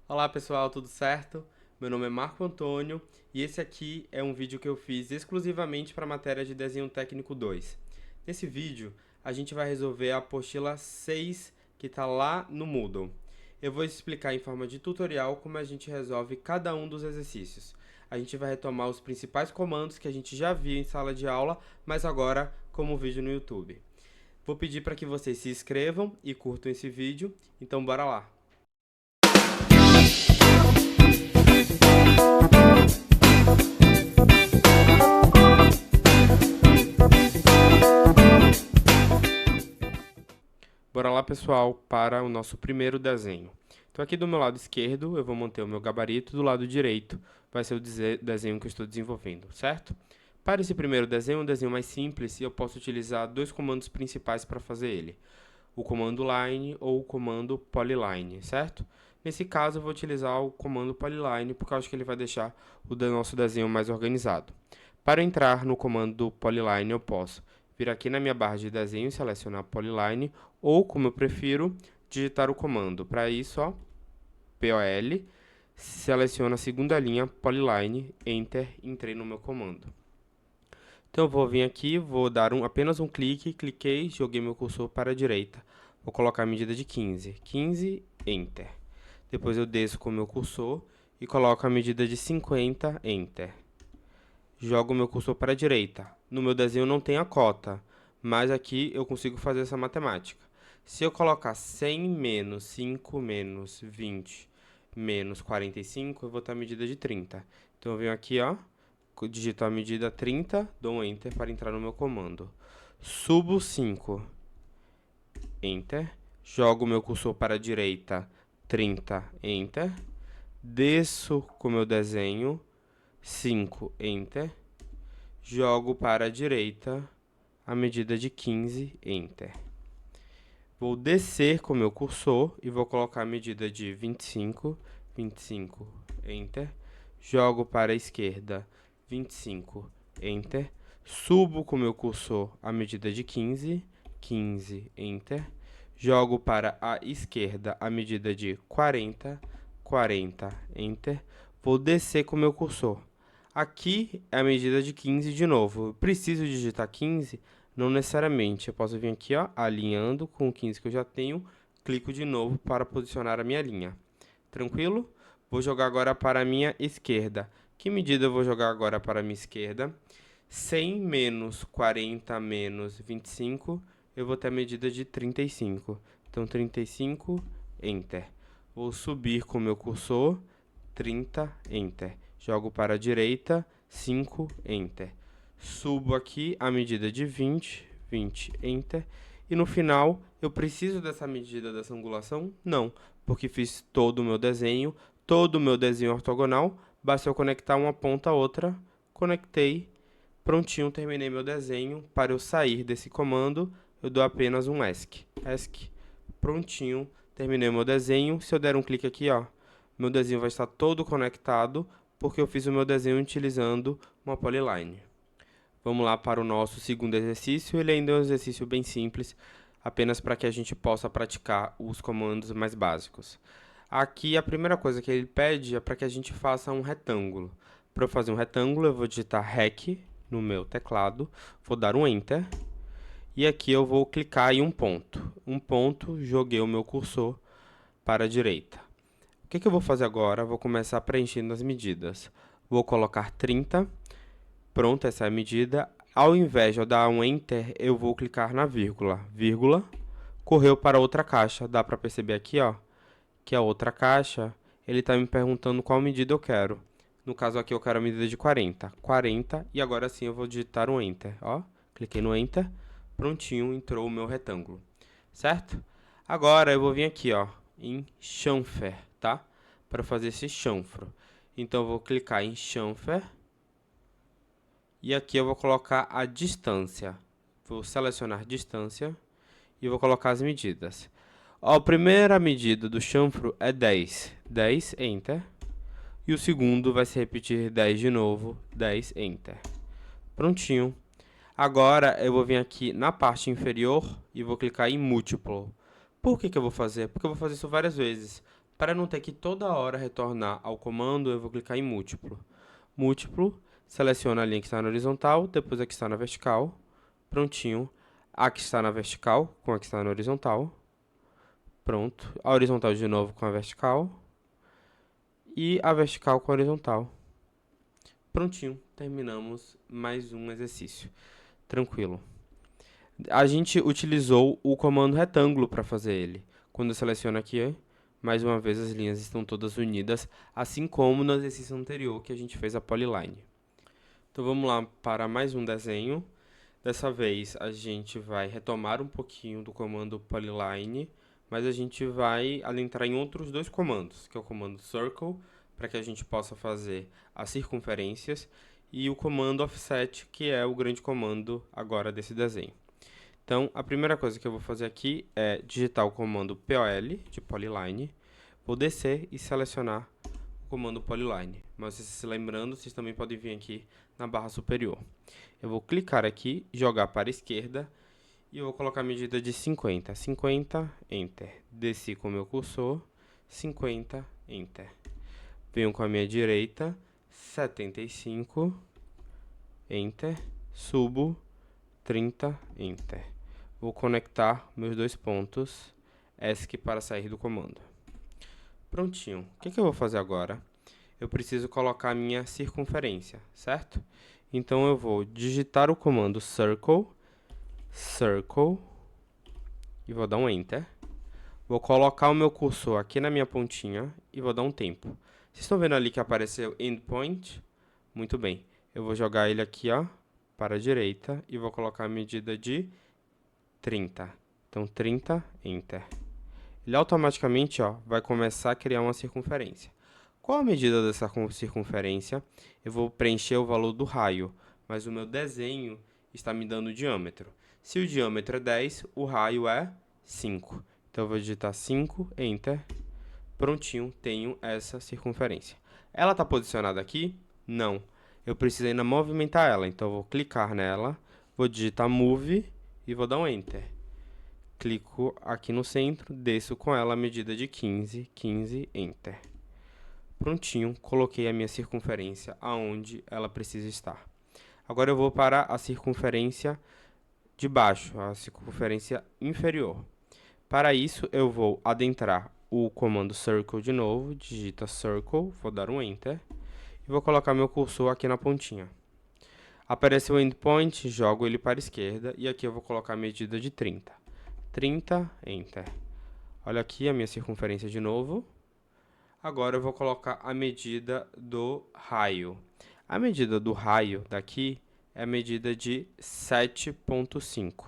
Olá pessoal, tudo certo? Meu nome é Marco Antônio e esse aqui é um vídeo que eu fiz exclusivamente para a matéria de Desenho Técnico 2. Nesse vídeo, a gente vai resolver a apostila 6 que está lá no Moodle. Eu vou explicar em forma de tutorial como a gente resolve cada um dos exercícios. A gente vai retomar os principais comandos que a gente já viu em sala de aula, mas agora como vídeo no YouTube. Vou pedir para que vocês se inscrevam e curtam esse vídeo, então bora lá! Bora lá, pessoal, para o nosso primeiro desenho. Então, aqui do meu lado esquerdo, eu vou manter o meu gabarito, do lado direito vai ser o desenho que eu estou desenvolvendo, certo? Para esse primeiro desenho, um desenho mais simples, eu posso utilizar dois comandos principais para fazer ele. O comando line ou o comando polyline, certo? Nesse caso, eu vou utilizar o comando polyline, porque eu acho que ele vai deixar o nosso desenho mais organizado. Para entrar no comando polyline, eu posso vir aqui na minha barra de desenho e selecionar polyline, ou, como eu prefiro, digitar o comando. Para isso, ó, POL, seleciono a segunda linha, polyline, enter, entrei no meu comando. Então, eu vou vir aqui, vou dar apenas um clique, cliquei, joguei meu cursor para a direita. Vou colocar a medida de 15, 15, enter. Depois eu desço com o meu cursor e coloco a medida de 50, enter. Jogo o meu cursor para a direita. No meu desenho não tem a cota, mas aqui eu consigo fazer essa matemática. Se eu colocar 100 menos 5 menos 20 menos 45, eu vou ter a medida de 30. Então, eu venho aqui, ó, digito a medida 30, dou um Enter para entrar no meu comando. Subo 5, Enter. Jogo o meu cursor para a direita, 30, Enter. Desço com o meu desenho, 5, Enter. Jogo para a direita a medida de 15, Enter. Vou descer com o meu cursor e vou colocar a medida de 25, 25, Enter. Jogo para a esquerda, 25, Enter. Subo com o meu cursor a medida de 15, 15, Enter. Jogo para a esquerda a medida de 40, 40, Enter. Vou descer com o meu cursor. Aqui é a medida de 15 de novo. Eu preciso digitar 15? Não necessariamente. Eu posso vir aqui, ó, alinhando com o 15 que eu já tenho, clico de novo para posicionar a minha linha. Tranquilo? Vou jogar agora para a minha esquerda. Que medida eu vou jogar agora para a minha esquerda? 100 menos 40 menos 25, eu vou ter a medida de 35. Então, 35, Enter. Vou subir com o meu cursor, 30, Enter. Jogo para a direita, 5, Enter. Subo aqui a medida de 20, 20, Enter. E no final, eu preciso dessa medida dessa angulação? Não, porque fiz todo o meu desenho ortogonal. Basta eu conectar uma ponta a outra, conectei, prontinho, terminei meu desenho. Para eu sair desse comando, eu dou apenas um ESC. ESC, prontinho, terminei meu desenho. Se eu der um clique aqui, ó, meu desenho vai estar todo conectado, porque eu fiz o meu desenho utilizando uma polyline. Vamos lá para o nosso segundo exercício. Ele ainda é um exercício bem simples, apenas para que a gente possa praticar os comandos mais básicos. Aqui, a primeira coisa que ele pede é para que a gente faça um retângulo. Para eu fazer um retângulo, eu vou digitar REC no meu teclado, vou dar um Enter, e aqui eu vou clicar em um ponto. Um ponto, joguei o meu cursor para a direita. O que eu vou fazer agora? Vou começar preenchendo as medidas. Vou colocar 30. Pronto, essa é a medida. Ao invés de eu dar um Enter, eu vou clicar na vírgula. Vírgula, correu para outra caixa. Dá para perceber aqui, ó, que a outra caixa, ele está me perguntando qual medida eu quero. No caso aqui, eu quero a medida de 40. 40, e agora sim eu vou digitar um Enter. Ó, cliquei no Enter, prontinho, entrou o meu retângulo. Certo? Agora eu vou vir aqui, ó, em chanfer, tá? Para fazer esse chanfro. Então, eu vou clicar em chanfer. E aqui eu vou colocar a distância. Vou selecionar distância e vou colocar as medidas. Ó, a primeira medida do chanfro é 10. 10, Enter. E o segundo vai se repetir 10 de novo. 10, Enter. Prontinho. Agora eu vou vir aqui na parte inferior e vou clicar em múltiplo. Por que eu vou fazer? Porque eu vou fazer isso várias vezes. Para não ter que toda hora retornar ao comando, eu vou clicar em múltiplo. Múltiplo, seleciono a linha que está na horizontal, depois a que está na vertical. Prontinho. A que está na vertical com a que está na horizontal. Pronto. A horizontal de novo com a vertical. E a vertical com a horizontal. Prontinho. Terminamos mais um exercício. Tranquilo. A gente utilizou o comando retângulo para fazer ele. Quando eu seleciono aqui, mais uma vez as linhas estão todas unidas, assim como no exercício anterior que a gente fez a polyline. Então vamos lá para mais um desenho. Dessa vez a gente vai retomar um pouquinho do comando polyline, mas a gente vai adentrar em outros dois comandos, que é o comando circle, para que a gente possa fazer as circunferências, e o comando offset, que é o grande comando agora desse desenho. Então, a primeira coisa que eu vou fazer aqui é digitar o comando POL, de polyline, vou descer e selecionar o comando polyline. Mas se lembrando, vocês também podem vir aqui na barra superior. Eu vou clicar aqui, jogar para a esquerda, e eu vou colocar a medida de 50. 50, Enter. Desci com o meu cursor, 50, Enter. Venho com a minha direita, 75, Enter. Subo, 30, Enter. Vou conectar meus dois pontos ESC para sair do comando. Prontinho. O que eu vou fazer agora? Eu preciso colocar a minha circunferência, certo? Então eu vou digitar o comando circle, e vou dar um Enter. Vou colocar o meu cursor aqui na minha pontinha e vou dar um tempo. Vocês estão vendo ali que apareceu endpoint? Muito bem. Eu vou jogar ele aqui, ó, para a direita e vou colocar a medida de 30. Então 30, Enter. Ele automaticamente, ó, vai começar a criar uma circunferência. Qual a medida dessa circunferência? Eu vou preencher o valor do raio, mas o meu desenho está me dando o diâmetro. Se o diâmetro é 10, o raio é 5. Então, eu vou digitar 5, Enter. Prontinho, tenho essa circunferência. Ela está posicionada aqui? Não. Eu preciso ainda movimentar ela, então eu vou clicar nela, vou digitar Move e vou dar um Enter. Clico aqui no centro, desço com ela a medida de 15, 15, Enter. Prontinho, coloquei a minha circunferência aonde ela precisa estar. Agora eu vou para a circunferência de baixo, a circunferência inferior. Para isso, eu vou adentrar o comando circle de novo, digita circle, vou dar um Enter, e vou colocar meu cursor aqui na pontinha. Apareceu o endpoint, jogo ele para a esquerda, e aqui eu vou colocar a medida de 30. 30, Enter. Olha aqui a minha circunferência de novo. Agora eu vou colocar a medida do raio. A medida do raio daqui é a medida de 7,5.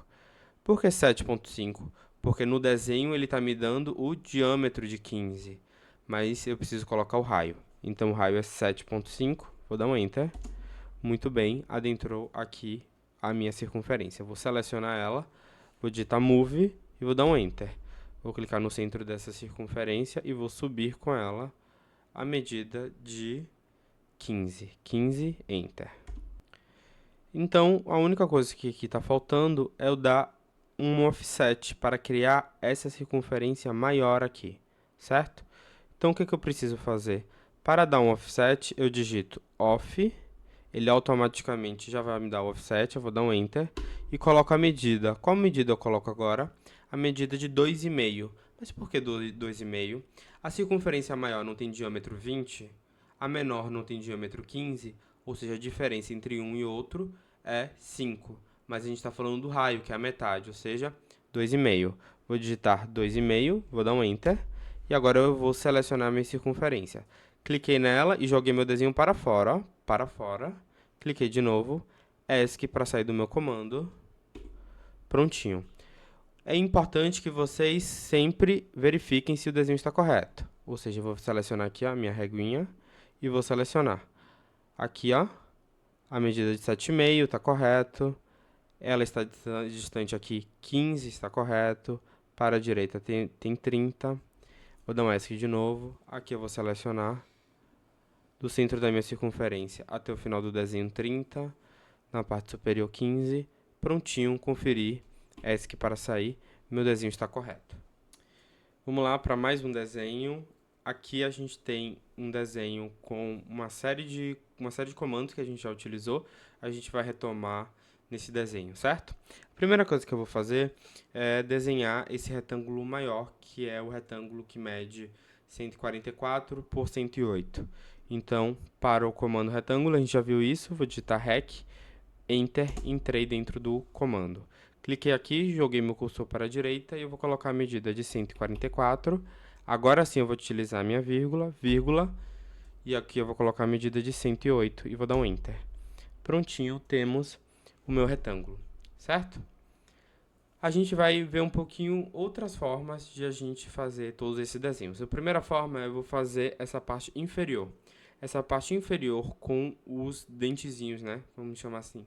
Por que 7,5? Porque no desenho ele está me dando o diâmetro de 15, mas eu preciso colocar o raio. Então o raio é 7,5, vou dar um Enter. Muito bem, adentrou aqui a minha circunferência. Vou selecionar ela, vou digitar Move e vou dar um Enter. Vou clicar no centro dessa circunferência e vou subir com ela a medida de 15. 15, Enter. Então, a única coisa que aqui está faltando é eu dar um offset para criar essa circunferência maior aqui, certo? Então, o que eu preciso fazer? Para dar um offset, eu digito off, ele automaticamente já vai me dar o offset, eu vou dar um Enter e coloco a medida. Qual medida eu coloco agora? A medida de 2,5. Mas por que 2,5? A circunferência maior não tem diâmetro 20, a menor não tem diâmetro 15, ou seja, a diferença entre um e outro é 5. Mas a gente está falando do raio, que é a metade, ou seja, 2,5. Vou digitar 2,5, vou dar um Enter, e agora eu vou selecionar a minha circunferência. Cliquei nela e joguei meu desenho para fora, ó, para fora. Cliquei de novo, ESC para sair do meu comando. Prontinho. É importante que vocês sempre verifiquem se o desenho está correto. Ou seja, eu vou selecionar aqui a minha reguinha e vou selecionar. Aqui, ó, a medida de 7,5 está correto. Ela está distante aqui 15, está correto. Para a direita tem 30. Vou dar um ESC de novo. Aqui eu vou selecionar do centro da minha circunferência até o final do desenho 30. Na parte superior 15. Prontinho, conferir. ESC para sair. Meu desenho está correto. Vamos lá para mais um desenho. aqui a gente tem um desenho com uma série de comandos que a gente já utilizou. A gente vai retomar nesse desenho, certo? A primeira coisa que eu vou fazer é desenhar esse retângulo maior, que é o retângulo que mede 144 por 108. Então, para o comando retângulo, a gente já viu isso, vou digitar REC, Enter, entrei dentro do comando. Cliquei aqui, joguei meu cursor para a direita e eu vou colocar a medida de 144. Agora sim eu vou utilizar a minha vírgula, e aqui eu vou colocar a medida de 108 e vou dar um Enter. Prontinho, temos o meu retângulo, certo? A gente vai ver um pouquinho outras formas de a gente fazer todos esses desenhos. A primeira forma eu vou fazer essa parte inferior. Essa parte inferior com os dentezinhos, né? Vamos chamar assim.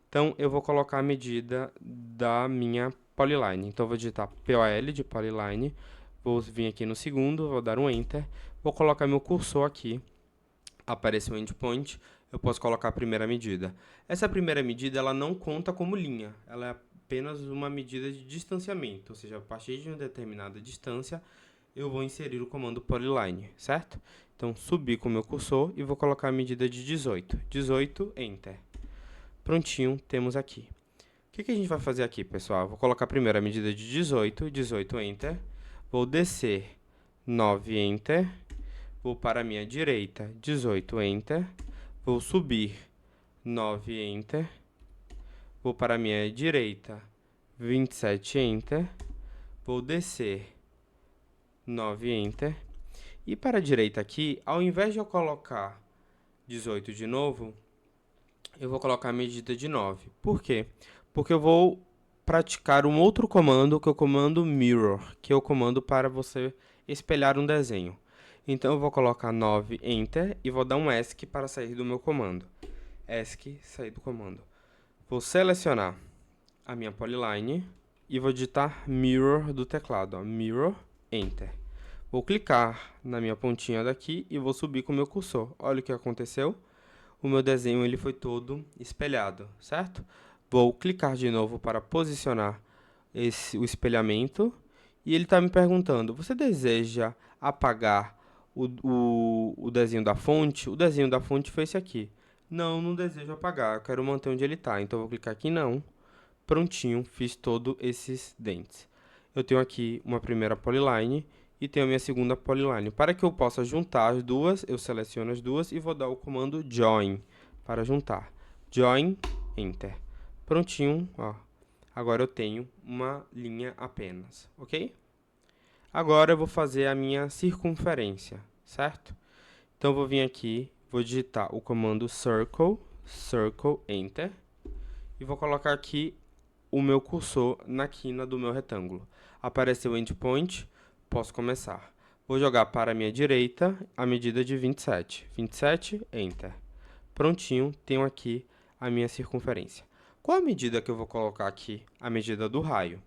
Então, eu vou colocar a medida da minha polyline. Então, eu vou digitar POL de polyline, vou vir aqui no segundo, vou dar um Enter, vou colocar meu cursor aqui, apareceu o endpoint, eu posso colocar a primeira medida. Essa primeira medida, ela não conta como linha, ela é apenas uma medida de distanciamento, ou seja, a partir de uma determinada distância, eu vou inserir o comando polyline, certo? Então, subi com o meu cursor e vou colocar a medida de 18. 18, Enter. Prontinho, temos aqui. O que a gente vai fazer aqui, pessoal? Vou colocar primeiro a medida de 18, 18, Enter. Vou descer, 9, Enter. Vou para a minha direita, 18, Enter. Vou subir, 9, Enter. Vou para a minha direita, 27, Enter. Vou descer, 9, Enter. E para a direita aqui, ao invés de eu colocar 18 de novo, eu vou colocar a medida de 9. Por quê? Porque eu vou praticar um outro comando, que é o comando Mirror, que é o comando para você espelhar um desenho. Então, eu vou colocar 9, Enter, e vou dar um ESC para sair do meu comando. ESC, sair do comando. Vou selecionar a minha polyline e vou digitar Mirror do teclado. Ó, Mirror, Enter. Vou clicar na minha pontinha daqui e vou subir com o meu cursor. Olha o que aconteceu. O meu desenho ele foi todo espelhado, certo? Vou clicar de novo para posicionar o espelhamento. E ele está me perguntando, você deseja apagar o desenho da fonte? O desenho da fonte foi esse aqui. Não, não desejo apagar, eu quero manter onde ele está. Então, eu vou clicar aqui em não. Prontinho, fiz todos esses dentes. Eu tenho aqui uma primeira polyline e tenho a minha segunda polyline. Para que eu possa juntar as duas, eu seleciono as duas e vou dar o comando Join para juntar. Join, Enter. Prontinho, ó. Agora eu tenho uma linha apenas, ok? Agora eu vou fazer a minha circunferência, certo? Então eu vou vir aqui, vou digitar o comando Circle, Circle, Enter. E vou colocar aqui o meu cursor na quina do meu retângulo. Apareceu o endpoint, posso começar. Vou jogar para a minha direita a medida de 27. 27, Enter. Prontinho, tenho aqui a minha circunferência. Qual a medida que eu vou colocar aqui? A medida do raio.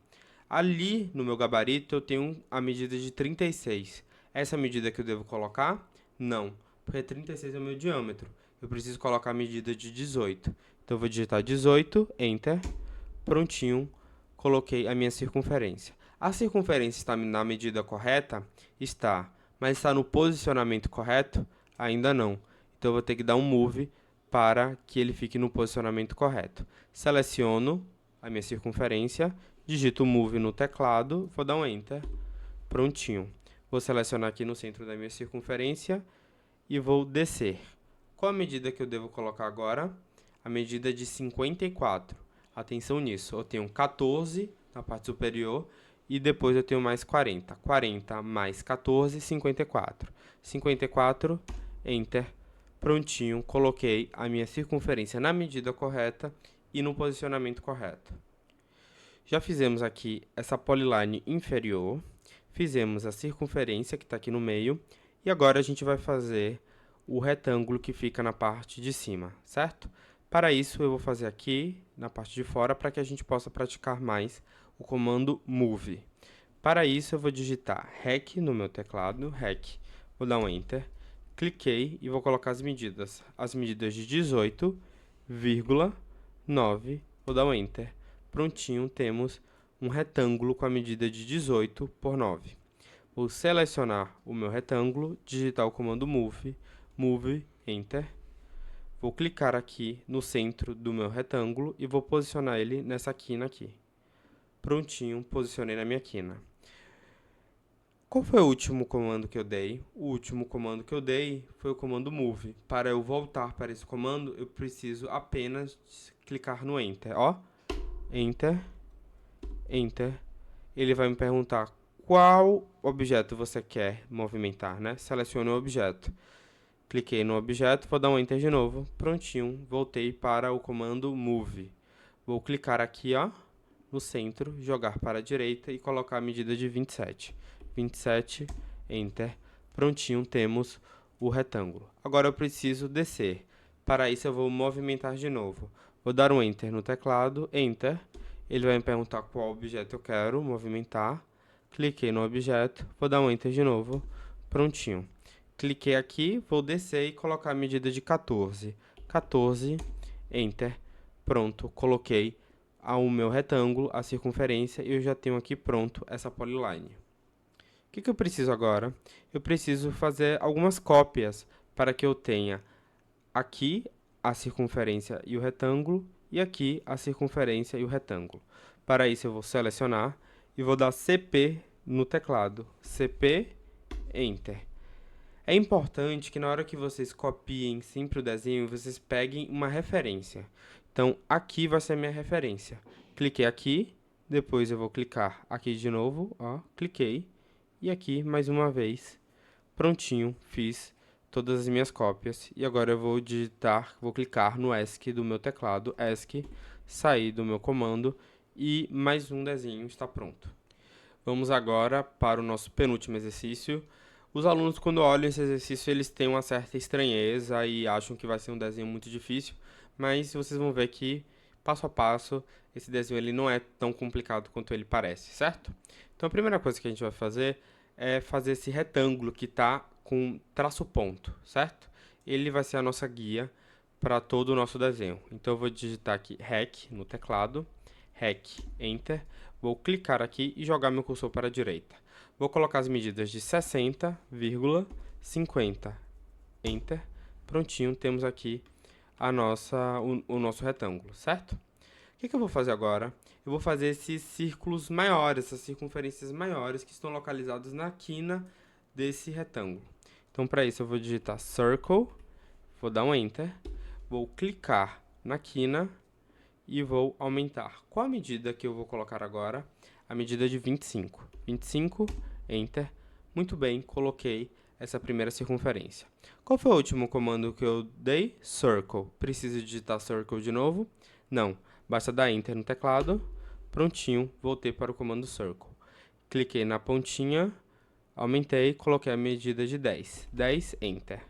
Ali no meu gabarito eu tenho a medida de 36. Essa medida que eu devo colocar? Não, porque 36 é o meu diâmetro. Eu preciso colocar a medida de 18. Então eu vou digitar 18, Enter. Prontinho, coloquei a minha circunferência. A circunferência está na medida correta? Está. Mas está no posicionamento correto? Ainda não. Então, eu vou ter que dar um Move para que ele fique no posicionamento correto. Seleciono a minha circunferência, digito Move no teclado, vou dar um Enter. Prontinho. Vou selecionar aqui no centro da minha circunferência e vou descer. Qual a medida que eu devo colocar agora? A medida de 54. Atenção nisso, eu tenho 14 na parte superior e depois eu tenho mais 40. 40 mais 14, 54. 54, Enter. Prontinho, coloquei a minha circunferência na medida correta e no posicionamento correto. Já fizemos aqui essa polyline inferior, fizemos a circunferência que está aqui no meio e agora a gente vai fazer o retângulo que fica na parte de cima, certo? Para isso, eu vou fazer aqui na parte de fora para que a gente possa praticar mais o comando Move. Para isso, eu vou digitar REC no meu teclado, REC, vou dar um Enter, cliquei e vou colocar as medidas de 18,9, vou dar um Enter. Prontinho, temos um retângulo com a medida de 18 por 9. vou selecionar o meu retângulo, digitar o comando move, enter. Vou clicar aqui no centro do meu retângulo e vou posicionar ele nessa quina aqui. Prontinho, posicionei na minha quina. Qual foi o último comando que eu dei? O último comando que eu dei foi o comando move. Para eu voltar para esse comando, eu preciso apenas clicar no enter. Ó, enter, enter. Ele vai me perguntar qual objeto você quer movimentar, né? Selecione o objeto. Cliquei no objeto, vou dar um enter de novo. Prontinho, voltei para o comando move. Vou clicar aqui, ó, no centro, jogar para a direita e colocar a medida de 27. 27, enter. Prontinho, temos o retângulo. Agora eu preciso descer. Para isso eu vou movimentar de novo. Vou dar um enter no teclado, enter. Ele vai me perguntar qual objeto eu quero movimentar. Cliquei no objeto, vou dar um enter de novo. Prontinho. Cliquei aqui, vou descer e colocar a medida de 14. 14, enter. Pronto, coloquei o meu retângulo, a circunferência, e eu já tenho aqui pronto essa polyline. O que eu preciso agora? Eu preciso fazer algumas cópias para que eu tenha aqui a circunferência e o retângulo, e aqui a circunferência e o retângulo. Para isso eu vou selecionar e vou dar CP no teclado. CP, enter. É importante que na hora que vocês copiem sempre o desenho, vocês peguem uma referência. Então, aqui vai ser a minha referência. Cliquei aqui, depois eu vou clicar aqui de novo, ó, cliquei, e aqui mais uma vez. Prontinho, fiz todas as minhas cópias. E agora eu vou vou clicar no ESC do meu teclado, ESC, sair do meu comando, e mais um desenho está pronto. Vamos agora para o nosso penúltimo exercício. Os alunos, quando olham esse exercício, eles têm uma certa estranheza e acham que vai ser um desenho muito difícil, mas vocês vão ver que, passo a passo, esse desenho ele não é tão complicado quanto ele parece, certo? Então, a primeira coisa que a gente vai fazer é fazer esse retângulo que está com traço ponto, certo? Ele vai ser a nossa guia para todo o nosso desenho. Então, eu vou digitar aqui REC no teclado, REC, Enter. Vou clicar aqui e jogar meu cursor para a direita. Vou colocar as medidas de 60,50. Enter. Prontinho, temos aqui o nosso retângulo, certo? O que eu vou fazer agora? Eu vou fazer esses círculos maiores, essas circunferências maiores que estão localizados na quina desse retângulo. Então, para isso, eu vou digitar Circle, vou dar um Enter, vou clicar na quina e vou aumentar. Qual a medida que eu vou colocar agora? A medida de 25. 25, Enter. Muito bem, coloquei essa primeira circunferência. Qual foi o último comando que eu dei? Circle. Preciso digitar Circle de novo? Não. Basta dar Enter no teclado. Prontinho, voltei para o comando Circle. Cliquei na pontinha, aumentei, coloquei a medida de 10. 10, Enter.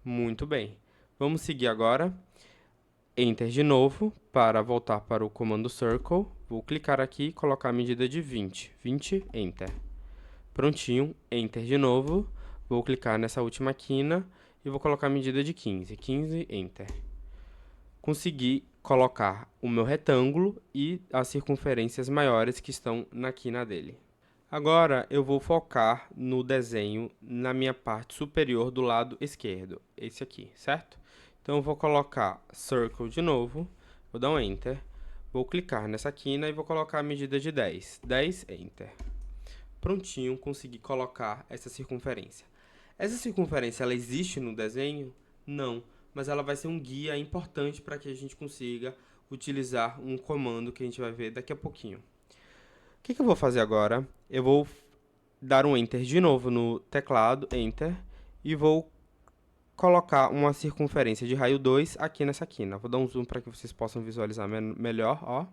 Muito bem. Vamos seguir agora. Enter de novo para voltar para o comando Circle. Vou clicar aqui e colocar a medida de 20. 20, Enter. Prontinho, Enter de novo. Vou clicar nessa última quina e vou colocar a medida de 15. 15, Enter. Consegui colocar o meu retângulo e as circunferências maiores que estão na quina dele. Agora eu vou focar no desenho na minha parte superior do lado esquerdo, esse aqui, certo? Então eu vou colocar Circle de novo, vou dar um Enter, vou clicar nessa quina e vou colocar a medida de 10. 10, Enter. Prontinho, consegui colocar essa circunferência. Essa circunferência, ela existe no desenho? Não, mas ela vai ser um guia importante para que a gente consiga utilizar um comando que a gente vai ver daqui a pouquinho. O que eu vou fazer agora? Eu vou dar um Enter de novo no teclado, Enter, e vou colocar uma circunferência de raio 2 aqui nessa quina. Vou dar um zoom para que vocês possam visualizar melhor, ó.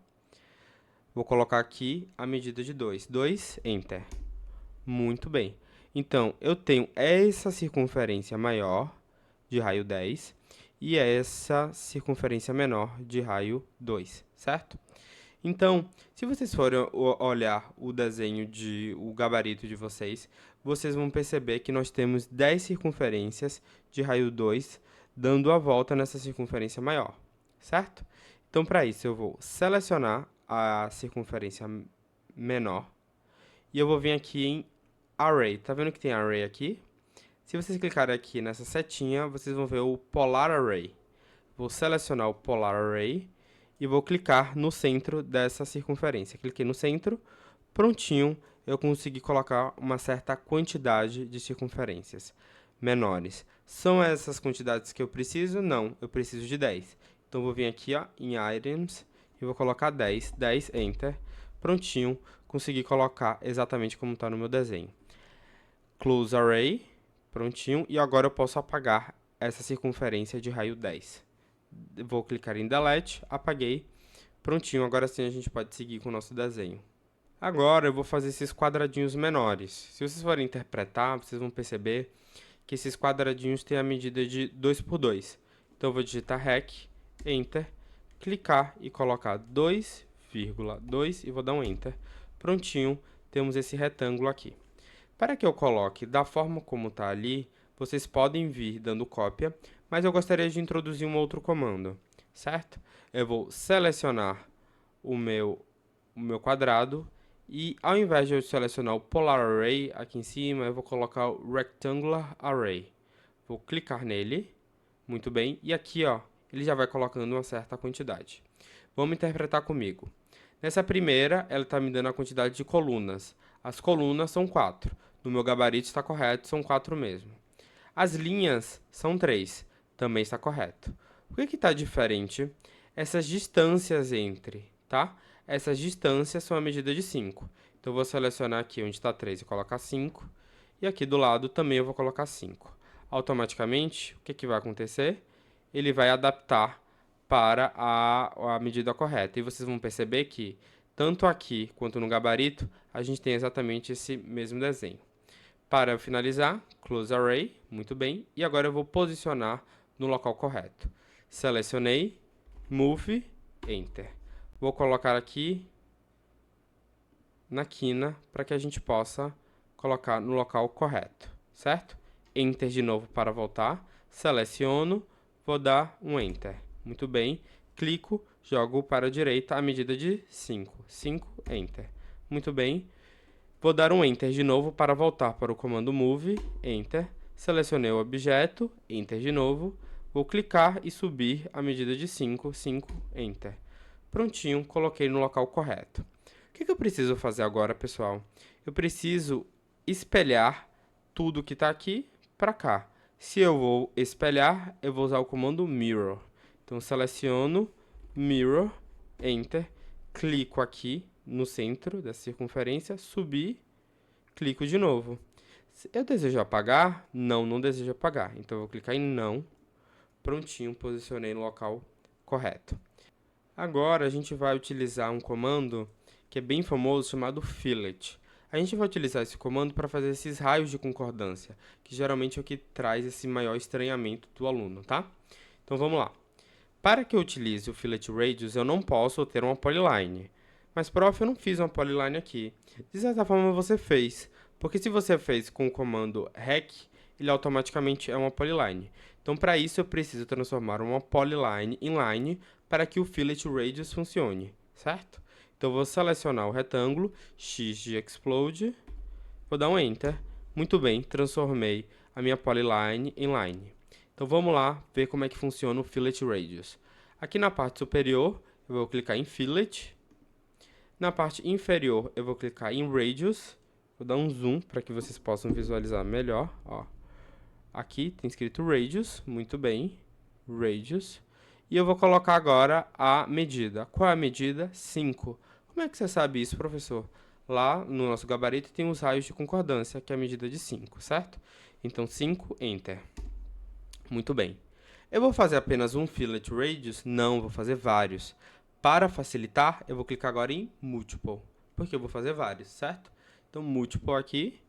Vou colocar aqui a medida de 2. 2, Enter. Muito bem. Então, eu tenho essa circunferência maior, de raio 10, e essa circunferência menor, de raio 2, certo? Então, se vocês forem olhar o desenho o gabarito de vocês, vocês vão perceber que nós temos 10 circunferências de raio 2, dando a volta nessa circunferência maior, certo? Então, para isso, eu vou selecionar a circunferência menor, e eu vou vir aqui em Array. Tá vendo que tem Array aqui? Se vocês clicarem aqui nessa setinha, vocês vão ver o Polar Array. Vou selecionar o Polar Array e vou clicar no centro dessa circunferência. Cliquei no centro, prontinho, eu consegui colocar uma certa quantidade de circunferências menores. São essas quantidades que eu preciso? Não, eu preciso de 10. Então, vou vir aqui ó, em Items e vou colocar 10, 10, Enter. Prontinho, consegui colocar exatamente como está no meu desenho. Close Array, prontinho, e agora eu posso apagar essa circunferência de raio 10. Vou clicar em Delete, apaguei, prontinho, agora sim a gente pode seguir com o nosso desenho. Agora eu vou fazer esses quadradinhos menores. Se vocês forem interpretar, vocês vão perceber que esses quadradinhos têm a medida de 2 por 2. Então eu vou digitar REC, Enter, clicar e colocar 2,2 e vou dar um Enter. Prontinho, temos esse retângulo aqui. Para que eu coloque da forma como está ali, vocês podem vir dando cópia, mas eu gostaria de introduzir um outro comando, certo? Eu vou selecionar o meu quadrado e ao invés de eu selecionar o Polar Array aqui em cima, eu vou colocar o Rectangular Array. Vou clicar nele, muito bem, e aqui ó, ele já vai colocando uma certa quantidade. Vamos interpretar comigo. Nessa primeira, ela está me dando a quantidade de colunas. As colunas são 4. No meu gabarito está correto, são 4 mesmo. As linhas são 3. Também está correto. O que está diferente? Essas distâncias entre, tá? Essas distâncias são a medida de 5. Então, eu vou selecionar aqui onde está 3 e colocar 5. E aqui do lado também eu vou colocar 5. Automaticamente, o que vai acontecer? Ele vai adaptar para a medida correta. E vocês vão perceber que, tanto aqui quanto no gabarito, a gente tem exatamente esse mesmo desenho. Para finalizar, Close Array, muito bem. E agora eu vou posicionar no local correto. Selecionei, Move, Enter. Vou colocar aqui na quina para que a gente possa colocar no local correto, certo? Enter de novo para voltar. Seleciono, vou dar um Enter. Muito bem. Clico, jogo para a direita a medida de 5. 5, Enter. Muito bem. Vou dar um Enter de novo para voltar para o comando Move, Enter. Selecionei o objeto, Enter de novo. Vou clicar e subir a medida de 5, 5, Enter. Prontinho, coloquei no local correto. O que eu preciso fazer agora, pessoal? Eu preciso espelhar tudo que está aqui para cá. Se eu vou espelhar, eu vou usar o comando Mirror. Então, seleciono Mirror, Enter, clico aqui no centro da circunferência, subir, clico de novo. Eu desejo apagar? Não, não desejo apagar. Então, eu vou clicar em Não. Prontinho, posicionei no local correto. Agora, a gente vai utilizar um comando que é bem famoso, chamado Fillet. A gente vai utilizar esse comando para fazer esses raios de concordância, que geralmente é o que traz esse maior estranhamento do aluno, tá? Então, vamos lá. Para que eu utilize o Fillet Radius, eu não posso ter uma polyline. Mas, prof, eu não fiz uma polyline aqui. De certa forma, você fez. Porque se você fez com o comando rec, ele automaticamente é uma polyline. Então, para isso, eu preciso transformar uma polyline em line para que o Fillet Radius funcione, certo? Então, eu vou selecionar o retângulo, X de Explode, vou dar um Enter. Muito bem, transformei a minha polyline em line. Então, vamos lá ver como é que funciona o Fillet Radius. Aqui na parte superior, eu vou clicar em Fillet. Na parte inferior, eu vou clicar em Radius. Vou dar um zoom para que vocês possam visualizar melhor. Ó. Aqui tem escrito Radius, muito bem, Radius. E eu vou colocar agora a medida. Qual é a medida? 5. Como é que você sabe isso, professor? Lá no nosso gabarito tem os raios de concordância, que é a medida de 5, certo? Então, 5, Enter. Muito bem. Eu vou fazer apenas um Fillet Radius? Não, vou fazer vários. Para facilitar, eu vou clicar agora em Multiple, porque eu vou fazer vários, certo? Então, Multiple aqui.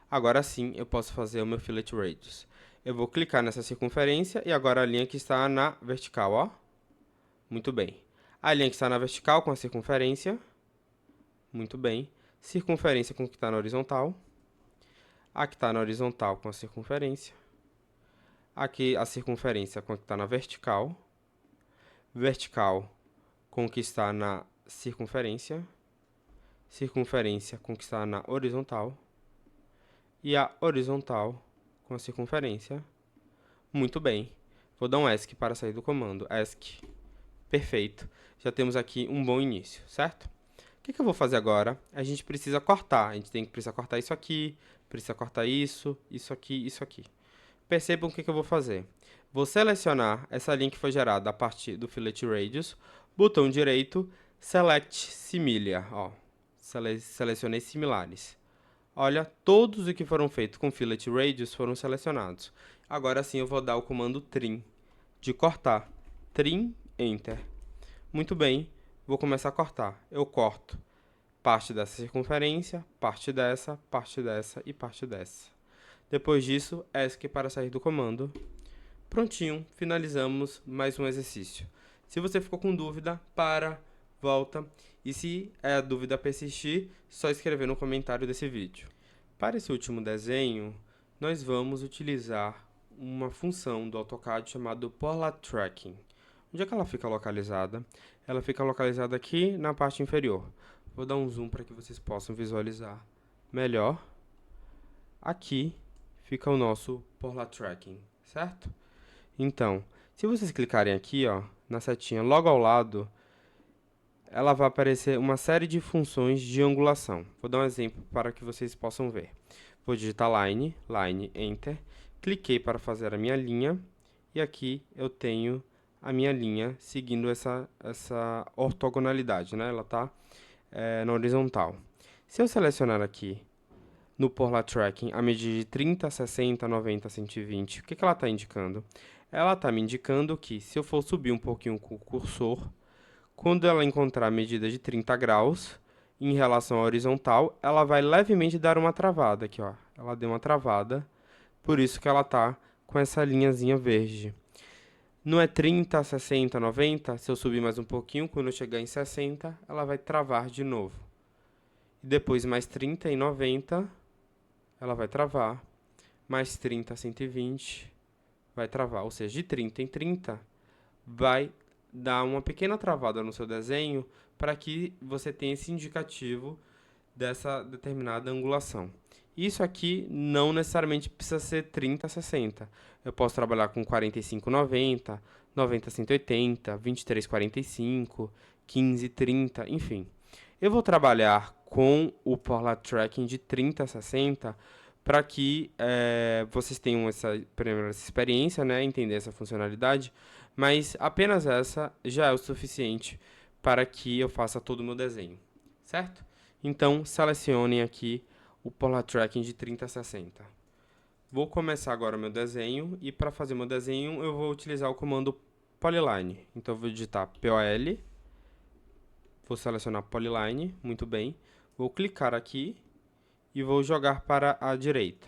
Agora sim, eu posso fazer o meu Fillet Radius. Eu vou clicar nessa circunferência e agora a linha que está na vertical, ó. Muito bem. A linha que está na vertical com a circunferência. Muito bem. Circunferência com o que está na horizontal. A que está na horizontal com a circunferência. Aqui a circunferência com o que está na vertical. Vertical com o que está na circunferência. Circunferência com o que está na horizontal. e a horizontal com a circunferência. Muito bem. Vou dar um ESC para sair do comando. ESC. Perfeito. Já temos aqui um bom início, certo? O que eu vou fazer agora? A gente precisa cortar. A gente precisa cortar isso aqui, precisa cortar isso, isso aqui, isso aqui. Percebam o que eu vou fazer. Vou selecionar essa linha que foi gerada a partir do Fillet Radius, botão direito, Select Similar. Ó, selecionei similares. Olha, todos os que foram feitos com Fillet Radius foram selecionados. Agora sim eu vou dar o comando Trim, de cortar. Trim, Enter. Muito bem, vou começar a cortar. Eu corto parte dessa circunferência, parte dessa e parte dessa. Depois disso, ESC para sair do comando. Prontinho, finalizamos mais um exercício. Se você ficou com dúvida, volta. E se a dúvida persistir, só escrever no comentário desse vídeo. Para esse último desenho, nós vamos utilizar uma função do AutoCAD chamada Polar Tracking. Onde é que ela fica localizada? Ela fica localizada aqui na parte inferior. Vou dar um zoom para que vocês possam visualizar melhor. Aqui fica o nosso Polar Tracking, certo? Então, se vocês clicarem aqui, ó, na setinha logo ao lado, ela vai aparecer uma série de funções de angulação. Vou dar um exemplo para que vocês possam ver. Vou digitar Line, Enter, cliquei para fazer a minha linha, e aqui eu tenho a minha linha seguindo essa ortogonalidade, né? Ela está na horizontal. Se eu selecionar aqui no Polar Tracking a medida de 30, 60, 90, 120, o que ela está indicando? Ela está me indicando que se eu for subir um pouquinho com o cursor, quando ela encontrar a medida de 30 graus, em relação à horizontal, ela vai levemente dar uma travada aqui, ó. Ela deu uma travada, por isso que ela está com essa linhazinha verde. Não é 30, 60, 90, se eu subir mais um pouquinho, quando eu chegar em 60, ela vai travar de novo. E depois mais 30 e 90, ela vai travar. Mais 30, 120, vai travar. Ou seja, de 30 em 30, vai dar uma pequena travada no seu desenho para que você tenha esse indicativo dessa determinada angulação. Isso aqui não necessariamente precisa ser 30, 60. Eu posso trabalhar com 45, 90, 90, 180, 23, 45, 15, 30, enfim. Eu vou trabalhar com o Polar Tracking de 30 a 60 para que vocês tenham essa experiência, né, entender essa funcionalidade, mas apenas essa já é o suficiente para que eu faça todo o meu desenho, certo? Então, selecionem aqui o Polar Tracking de 30 a 60. Vou começar agora o meu desenho, e para fazer meu desenho eu vou utilizar o comando Polyline. Então, eu vou digitar POL, vou selecionar Polyline, muito bem. Vou clicar aqui e vou jogar para a direita.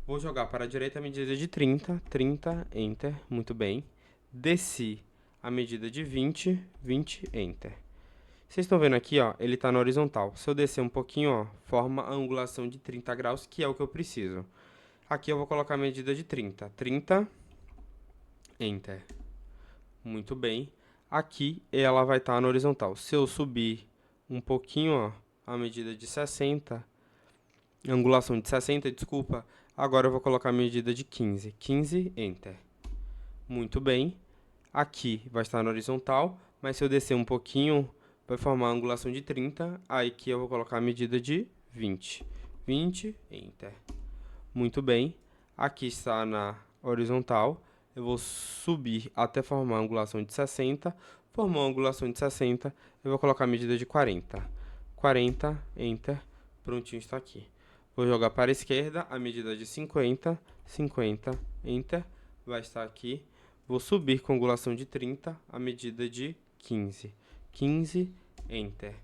Vou jogar para a direita a medida de 30, 30, Enter, muito bem. Desci a medida de 20, 20, Enter. Vocês estão vendo aqui, ó, ele está na horizontal. Se eu descer um pouquinho, ó, forma a angulação de 30 graus, que é o que eu preciso. Aqui eu vou colocar a medida de 30. 30, Enter. Muito bem. Aqui ela vai estar na horizontal. Se eu subir um pouquinho, ó, a medida de 60, angulação de 60, desculpa, agora eu vou colocar a medida de 15. 15, Enter. Muito bem. Aqui vai estar na horizontal, mas se eu descer um pouquinho, vai formar a angulação de 30, aí aqui eu vou colocar a medida de 20. 20, Enter. Muito bem. Aqui está na horizontal, eu vou subir até formar a angulação de 60. Formou a angulação de 60, eu vou colocar a medida de 40. 40, Enter. Prontinho, está aqui. Vou jogar para a esquerda, a medida de 50. 50, Enter. Vai estar aqui. Vou subir com angulação de 30, a medida de 15. 15, Enter.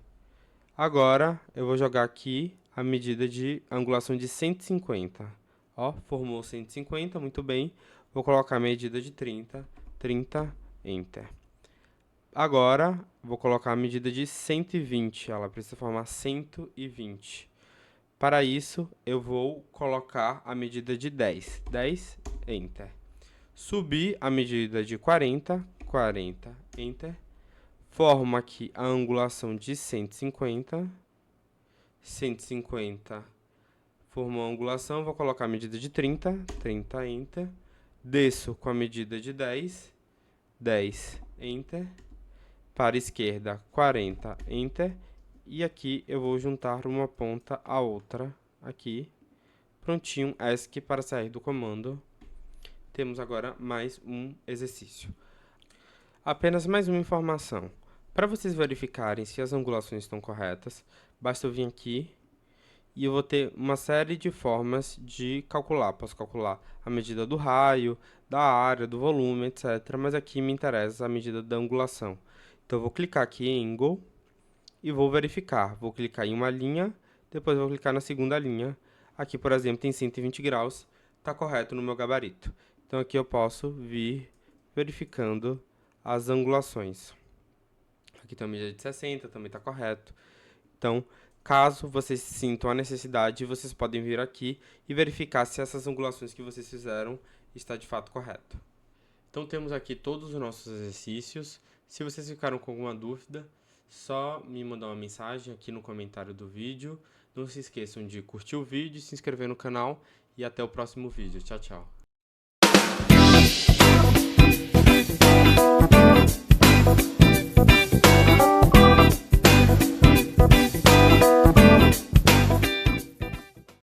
Agora, eu vou jogar aqui a medida de angulação de 150. Ó, formou 150, muito bem. Vou colocar a medida de 30, 30, Enter. Agora, vou colocar a medida de 120, ela precisa formar 120. Para isso, eu vou colocar a medida de 10, 10, Enter. Subir a medida de 40, 40, Enter. Formo aqui a angulação de 150, 150. Formou a angulação, vou colocar a medida de 30, 30, Enter. Desço com a medida de 10, 10, Enter. Para a esquerda, 40, Enter. E aqui eu vou juntar uma ponta à outra, aqui. Prontinho, ESC para sair do comando. Temos agora mais um exercício. Apenas mais uma informação. Para vocês verificarem se as angulações estão corretas, basta eu vir aqui e eu vou ter uma série de formas de calcular. Posso calcular a medida do raio, da área, do volume, etc. Mas aqui me interessa a medida da angulação. Então, eu vou clicar aqui em Angle e vou verificar. Vou clicar em uma linha, depois vou clicar na segunda linha. Aqui, por exemplo, tem 120 graus, está correto no meu gabarito. Então, aqui eu posso vir verificando as angulações. Aqui tem uma medida de 60, também está correto. Então, caso vocês sintam a necessidade, vocês podem vir aqui e verificar se essas angulações que vocês fizeram está de fato correto. Então, temos aqui todos os nossos exercícios. Se vocês ficaram com alguma dúvida, só me mandar uma mensagem aqui no comentário do vídeo. Não se esqueçam de curtir o vídeo, se inscrever no canal e até o próximo vídeo. Tchau, tchau.